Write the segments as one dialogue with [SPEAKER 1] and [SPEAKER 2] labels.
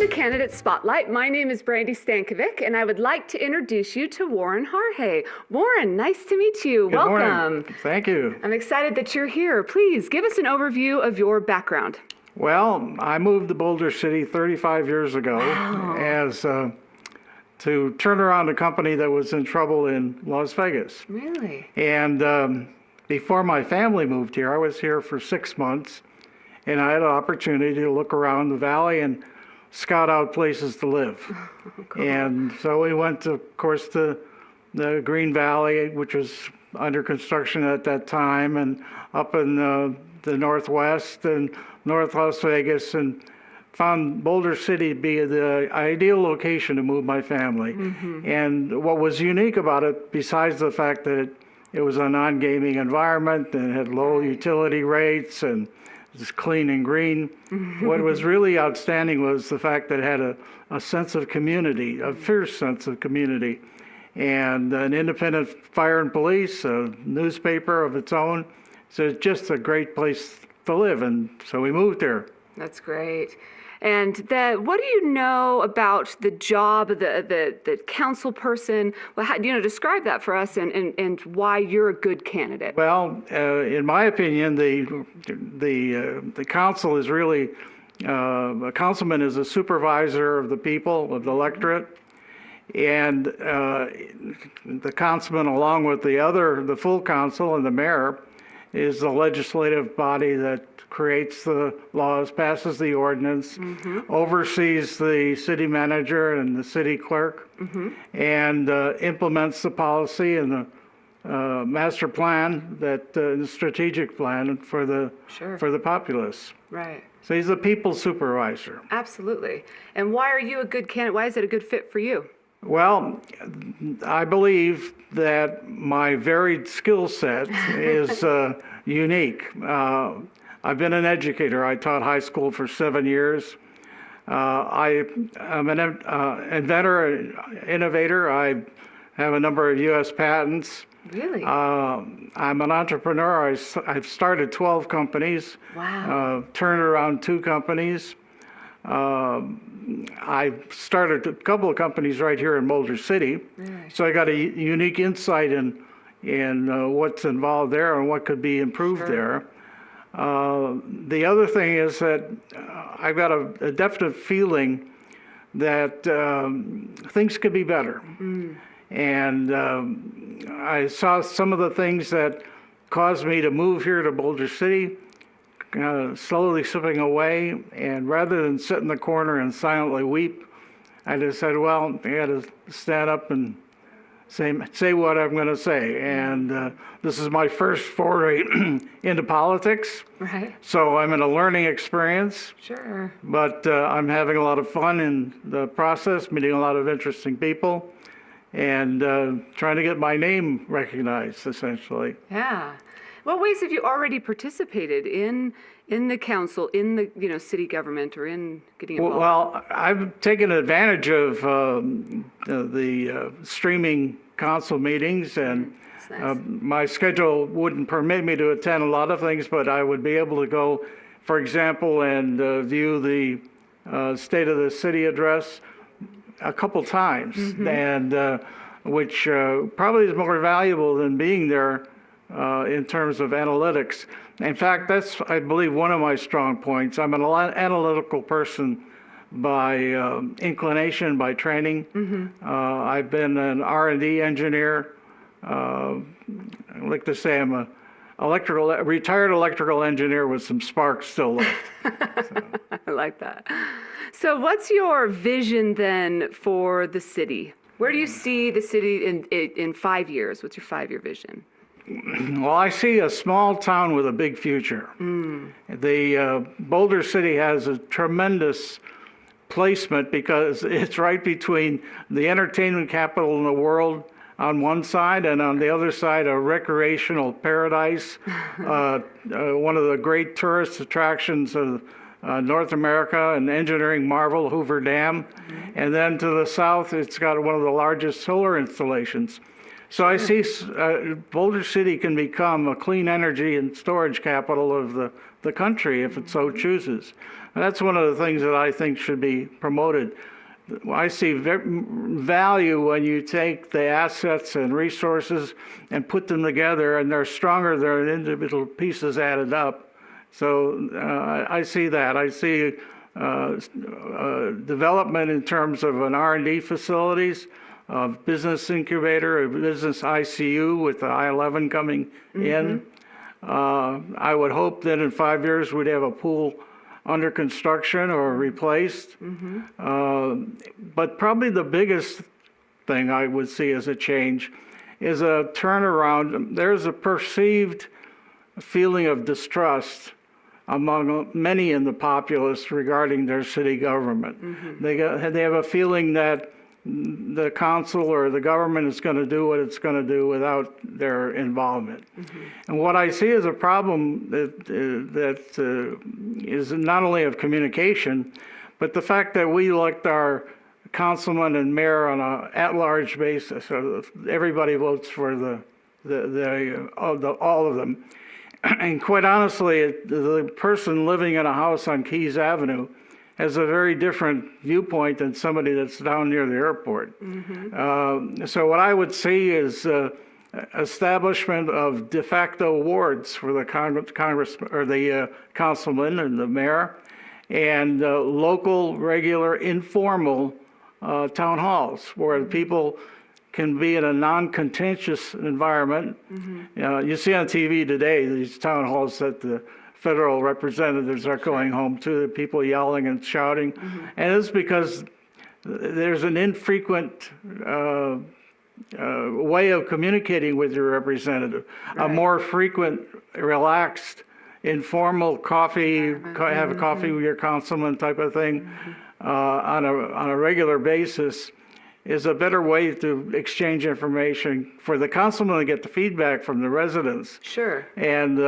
[SPEAKER 1] the Candidate Spotlight. My name is Brandy Stankovic, and I would like to introduce you to Warren Harhay. Warren, nice to meet you.
[SPEAKER 2] Good
[SPEAKER 1] Welcome.
[SPEAKER 2] Morning. Thank you.
[SPEAKER 1] I'm excited that you're here. Please give us an overview of your background.
[SPEAKER 2] Well, I moved to Boulder City 35 years ago as to turn around a company that was in trouble in Las Vegas.
[SPEAKER 1] Really?
[SPEAKER 2] And before my family moved here, I was here for 6 months, and I had an opportunity to look around the valley and scout out places to live.
[SPEAKER 1] Cool.
[SPEAKER 2] And so we went, to, of course, to the Green Valley, which was under construction at that time, and up in the Northwest and North Las Vegas, and found Boulder City to be the ideal location to move my family. And what was unique about it, besides the fact that it was a non-gaming environment and had low utility rates and it was clean and green, what was really outstanding was the fact that it had a sense of community, a fierce sense of community, and an independent fire and police, a newspaper of its own. So it's just a great place to live, and so we moved there.
[SPEAKER 1] That's great. And what do you know about the job of the council person? Well, describe that for us and why you're a good candidate.
[SPEAKER 2] Well, in my opinion, the council is really, a councilman is a supervisor of the people, of the electorate. And the councilman, along with the full council and the mayor, is the legislative body that creates the laws, passes the ordinance, oversees the city manager and the city clerk, and implements the policy and the master plan, the strategic plan for the populace.
[SPEAKER 1] Right.
[SPEAKER 2] So he's the people supervisor.
[SPEAKER 1] Absolutely. And why are you a good candidate? Why is it a good fit for you?
[SPEAKER 2] Well, I believe that my varied skill set is unique. I've been an educator. I taught high school for 7 years. I am an inventor, innovator. I have a number of U.S. patents.
[SPEAKER 1] Really?
[SPEAKER 2] I'm an entrepreneur. I've started 12 companies.
[SPEAKER 1] Wow.
[SPEAKER 2] Turned around 2 companies. I started a couple of companies right here in Boulder City, so I got a unique insight in what's involved there and what could be improved there. The other thing is that I've got a definite feeling that things could be better. And I saw some of the things that caused me to move here to Boulder City slowly slipping away, and rather than sit in the corner and silently weep, I just said, well, I got to stand up and say what I'm going to say. And this is my first foray into politics.
[SPEAKER 1] Right.
[SPEAKER 2] So I'm in a learning experience.
[SPEAKER 1] Sure.
[SPEAKER 2] But I'm having a lot of fun in the process, meeting a lot of interesting people, and trying to get my name recognized, essentially.
[SPEAKER 1] Yeah. What ways have you already participated in the council, in the city government, or in getting involved?
[SPEAKER 2] Well, I've taken advantage of the streaming council meetings, and
[SPEAKER 1] Nice.
[SPEAKER 2] My schedule wouldn't permit me to attend a lot of things, but I would be able to go, for example, and view the State of the City address a couple times, and which probably is more valuable than being there in terms of analytics. In fact, that's, I believe, one of my strong points. I'm an analytical person by inclination, by training. I've been an R&D engineer. I like to say I'm a retired electrical engineer with some sparks still left. So.
[SPEAKER 1] I like that. So what's your vision then for the city? Where do you see the city in 5 years? What's your 5-year vision?
[SPEAKER 2] Well, I see a small town with a big future. The Boulder City has a tremendous placement because it's right between the entertainment capital in the world on one side, and on the other side, a recreational paradise, one of the great tourist attractions of North America, an engineering marvel, Hoover Dam. And then to the south, it's got one of the largest solar installations. So I see Boulder City can become a clean energy and storage capital of the country if it so chooses. And that's one of the things that I think should be promoted. I see value when you take the assets and resources and put them together, and they're stronger than individual pieces added up. So I see that. I see development in terms of an R&D facilities, of business incubator, a business ICU with the I-11 coming in. I would hope that in 5 years we'd have a pool under construction or replaced. But probably the biggest thing I would see as a change is a turnaround. There's a perceived feeling of distrust among many in the populace regarding their city government. They have a feeling that the council or the government is going to do what it's going to do without their involvement. And what I see as a problem that is not only of communication, but the fact that we elect our councilman and mayor on an at-large basis. So everybody votes for all of them. And quite honestly, the person living in a house on Keys Avenue has a very different viewpoint than somebody that's down near the airport. So what I would see is establishment of de facto wards for the Congress or the councilman and the mayor, and local, regular, informal town halls where people can be in a non-contentious environment. You see on TV today these town halls that the federal representatives are going home to, the people yelling and shouting. And it's because there's an infrequent way of communicating with your representative, a more frequent, relaxed, informal coffee, have a coffee with your councilman type of thing on a regular basis is a better way to exchange information for the councilman to get the feedback from the residents.
[SPEAKER 1] Sure.
[SPEAKER 2] And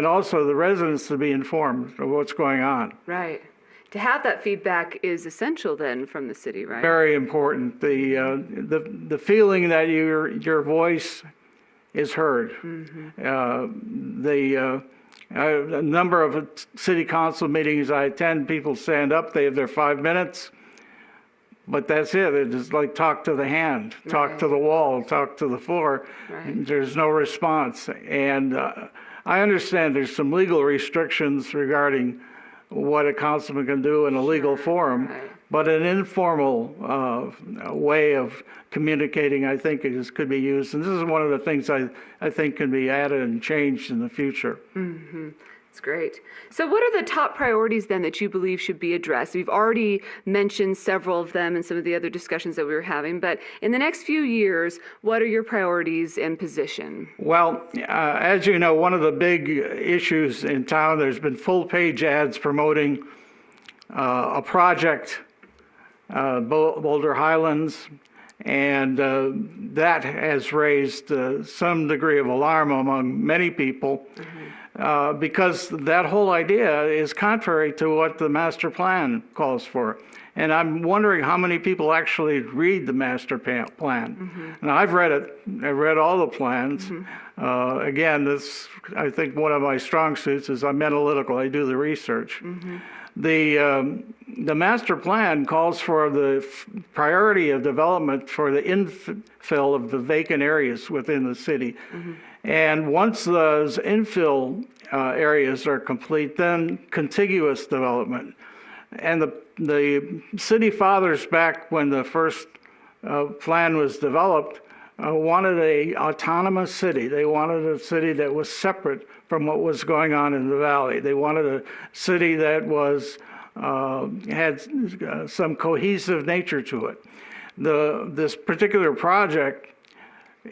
[SPEAKER 2] also the residents to be informed of what's going on.
[SPEAKER 1] Right. To have that feedback is essential then from the city, right?
[SPEAKER 2] Very important. The feeling that your voice is heard. A number of city council meetings I attend, people stand up, they have their 5 minutes. But that's it. It's just like talk to the hand, talk to the wall, talk to the floor. There's no response. And I understand there's some legal restrictions regarding what a councilman can do in a legal forum, but an informal way of communicating, I think, could be used. And this is one of the things I think can be added and changed in the future.
[SPEAKER 1] That's great. So what are the top priorities then that you believe should be addressed? We've already mentioned several of them in some of the other discussions that we were having, but in the next few years, what are your priorities and position? Well,
[SPEAKER 2] as you know, one of the big issues in town, there's been full-page ads promoting a project, Boulder Highlands, and that has raised some degree of alarm among many people. Because that whole idea is contrary to what the master plan calls for. And I'm wondering how many people actually read the master plan. Now, I've read it. I've read all the plans. Again, I think one of my strong suits is I'm analytical. I do the research. The master plan calls for the priority of development for the infill of the vacant areas within the city. And once those infill areas are complete, then contiguous development. And the city fathers back when the first plan was developed wanted a autonomous city. They wanted a city that was separate from what was going on in the valley. They wanted a city that was had some cohesive nature to it. This particular project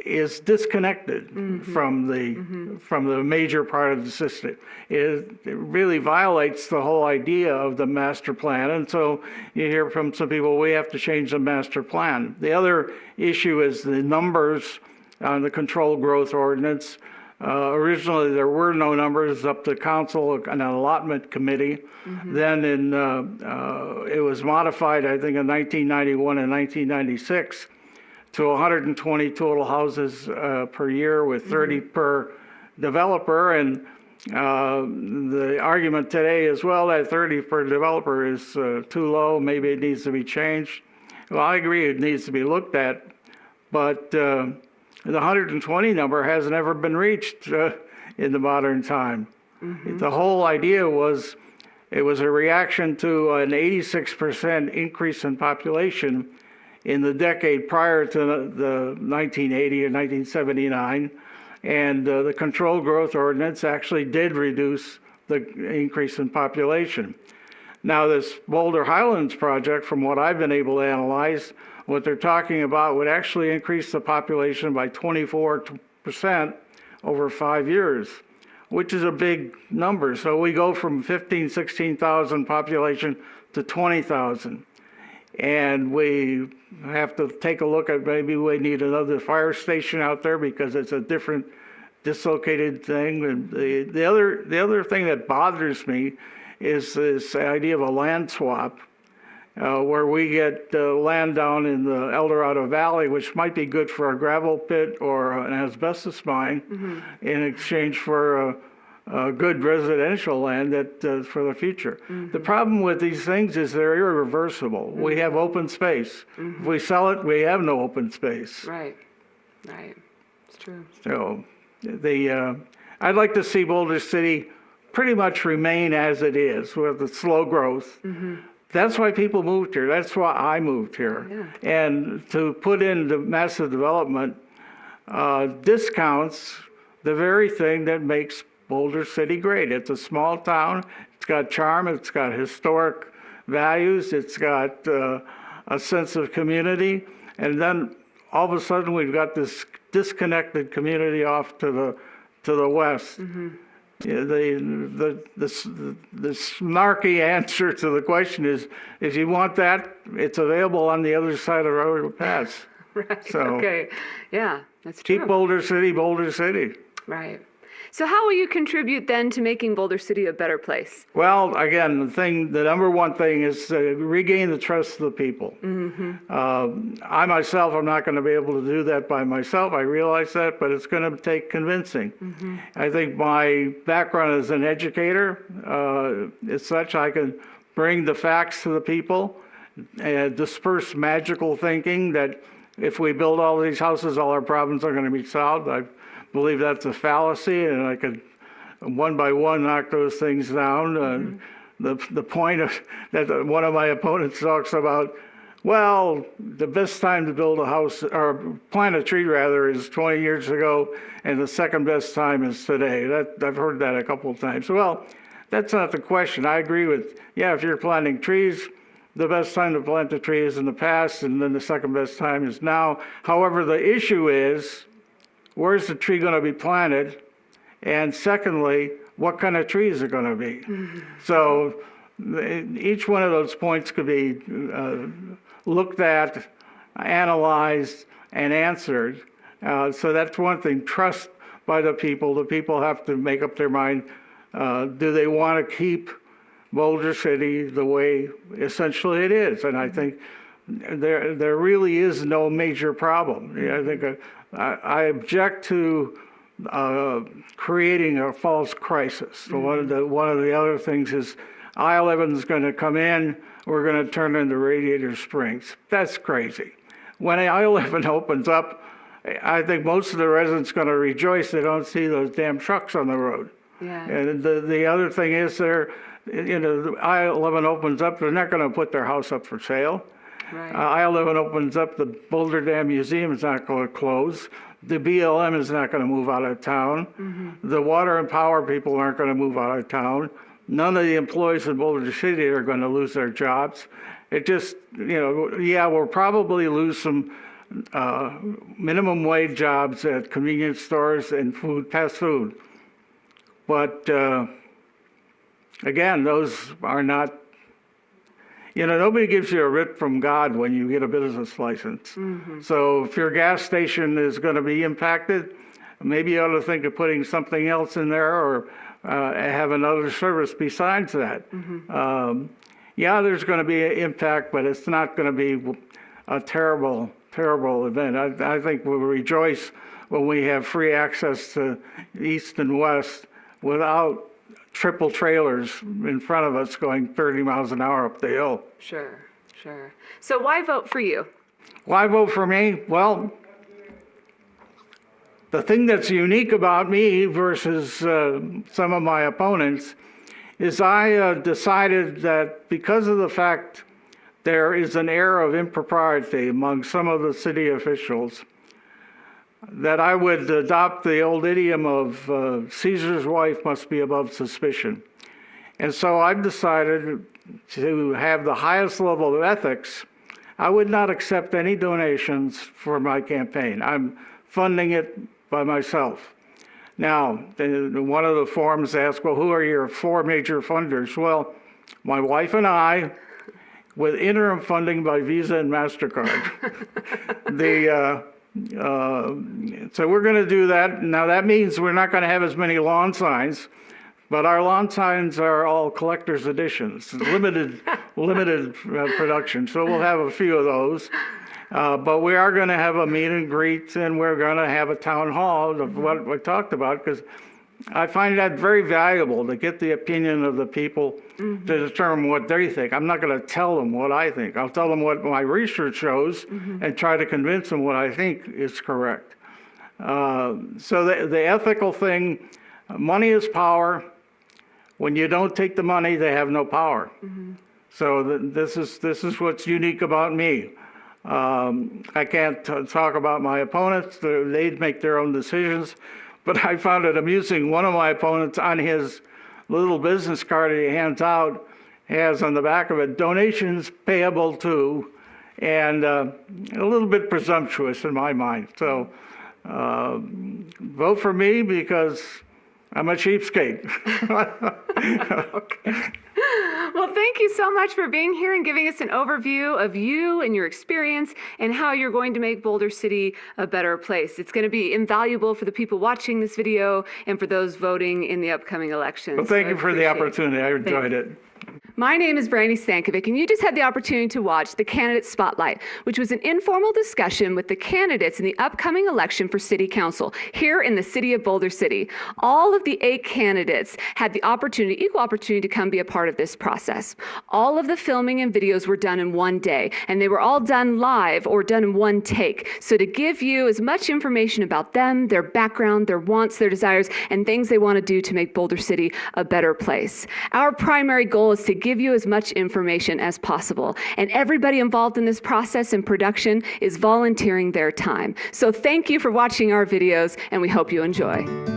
[SPEAKER 2] is disconnected from the major part of the system. It really violates the whole idea of the master plan. And so you hear from some people, we have to change the master plan. The other issue is the numbers on the controlled growth ordinance. Originally, there were no numbers up to council and an allotment committee. Then it was modified, I think, in 1991 and 1996 to 120 total houses per year with 30 per developer. And the argument today is, well, that 30 per developer is too low. Maybe it needs to be changed. Well, I agree it needs to be looked at, but the 120 number has never been reached in the modern time. The whole idea was, it was a reaction to an 86% increase in population in the decade prior to the 1980 or 1979. And the controlled growth ordinance actually did reduce the increase in population. Now, this Boulder Highlands project, from what I've been able to analyze, what they're talking about would actually increase the population by 24% over 5 years, which is a big number. So we go from 15,000, 16,000 population to 20,000. And we have to take a look at, maybe we need another fire station out there because it's a different dislocated thing. And the other thing that bothers me is this idea of a land swap, where we get land down in the El Dorado Valley, which might be good for a gravel pit or an asbestos mine, in exchange for good residential land that for the future. The problem with these things is they're irreversible. We have open space. If we sell it, we have no open space.
[SPEAKER 1] Right, right. It's true.
[SPEAKER 2] So I'd like to see Boulder City pretty much remain as it is with the slow growth. That's why people moved here. That's why I moved here.
[SPEAKER 1] Yeah.
[SPEAKER 2] And to put in the massive development discounts the very thing that makes Boulder City great. It's a small town. It's got charm. It's got historic values. It's got a sense of community. And then all of a sudden we've got this disconnected community off to the west. Yeah, the snarky answer to the question is, if you want that, it's available on the other side of the railroad pass.
[SPEAKER 1] Right.
[SPEAKER 2] So
[SPEAKER 1] Okay. Yeah, that's true.
[SPEAKER 2] keep Boulder City, Boulder City.
[SPEAKER 1] Right. So how will you contribute then to making Boulder City a better place?
[SPEAKER 2] Well, again, the number one thing is to regain the trust of the people. I myself, I'm not going to be able to do that by myself. I realize that, but it's going to take convincing. I think my background as an educator is such I can bring the facts to the people and disperse magical thinking that if we build all these houses, all our problems are going to be solved. I believe that's a fallacy, and I could one by one knock those things down. The point of that one of my opponents talks about, well, the best time to build a house or plant a tree rather is 20 years ago, and the second best time is today. I've heard that a couple of times. Well, that's not the question. I agree with, yeah, if you're planting trees, the best time to plant the tree is in the past, and then the second best time is now. However, the issue is, where's the tree going to be planted? And secondly, what kind of tree is it going to be? So each one of those points could be looked at, analyzed, and answered. So that's one thing. Trust by the people. The people have to make up their mind. Do they want to keep Boulder City the way essentially it is? And I think there really is no major problem. I think I object to creating a false crisis. So one of the other things is I-11 is going to come in. We're going to turn into Radiator Springs. That's crazy. When I-11 opens up, I think most of the residents are going to rejoice they don't see those damn trucks on the road.
[SPEAKER 1] Yeah.
[SPEAKER 2] And the other thing is the I-11 opens up, they're not going to put their house up for sale.
[SPEAKER 1] Right.
[SPEAKER 2] I-11 opens up, the Boulder Dam Museum is not going to close. The BLM is not going to move out of town. The water and power people aren't going to move out of town. None of the employees in Boulder City are going to lose their jobs. It just, yeah, we'll probably lose some minimum wage jobs at convenience stores and fast food. But again, those are not, nobody gives you a writ from God when you get a business license. So if your gas station is going to be impacted, maybe you ought to think of putting something else in there or have another service besides that. Yeah, there's going to be an impact, but it's not going to be a terrible terrible event. I think we'll rejoice when we have free access to east and west without triple trailers in front of us going 30 miles an hour up the hill.
[SPEAKER 1] Sure, sure. So why vote for you?
[SPEAKER 2] Why vote for me? Well, the thing that's unique about me versus some of my opponents is I decided that because of the fact there is an air of impropriety among some of the city officials, that I would adopt the old idiom of Caesar's wife must be above suspicion. And so I've decided to have the highest level of ethics. I would not accept any donations for my campaign. I'm funding it by myself. Now, one of the forums asked, well, who are your 4 major funders? Well, my wife and I, with interim funding by Visa and MasterCard. So we're going to do that. Now, that means we're not going to have as many lawn signs, but our lawn signs are all collector's editions, limited production. So we'll have a few of those. But we are going to have a meet and greet, and we're going to have a town hall of what we talked about, because I find that very valuable to get the opinion of the people to determine what they think. I'm not going to tell them what I think. I'll tell them what my research shows and try to convince them what I think is correct. So the ethical thing, money is power. When you don't take the money, they have no power. So this is what's unique about me. I can't talk about my opponents. They'd make their own decisions. But I found it amusing. One of my opponents, on his little business card he hands out, has on the back of it, donations payable to, and a little bit presumptuous in my mind. So vote for me because I'm a cheapskate.
[SPEAKER 1] Okay. Well, thank you so much for being here and giving us an overview of you and your experience and how you're going to make Boulder City a better place. It's going to be invaluable for the people watching this video and for those voting in the upcoming elections.
[SPEAKER 2] Well, thank you for the opportunity. I enjoyed it.
[SPEAKER 1] My name is Brandy Stankovic, and you just had the opportunity to watch the Candidate Spotlight, which was an informal discussion with the candidates in the upcoming election for City Council here in the city of Boulder City. All of the 8 candidates had the opportunity, equal opportunity, to come be a part of this process. All of the filming and videos were done in one day, and they were all done live or done in one take. So to give you as much information about them, their background, their wants, their desires, and things they want to do to make Boulder City a better place. Our primary goal is to give you as much information as possible. And everybody involved in this process and production is volunteering their time. So thank you for watching our videos, and we hope you enjoy.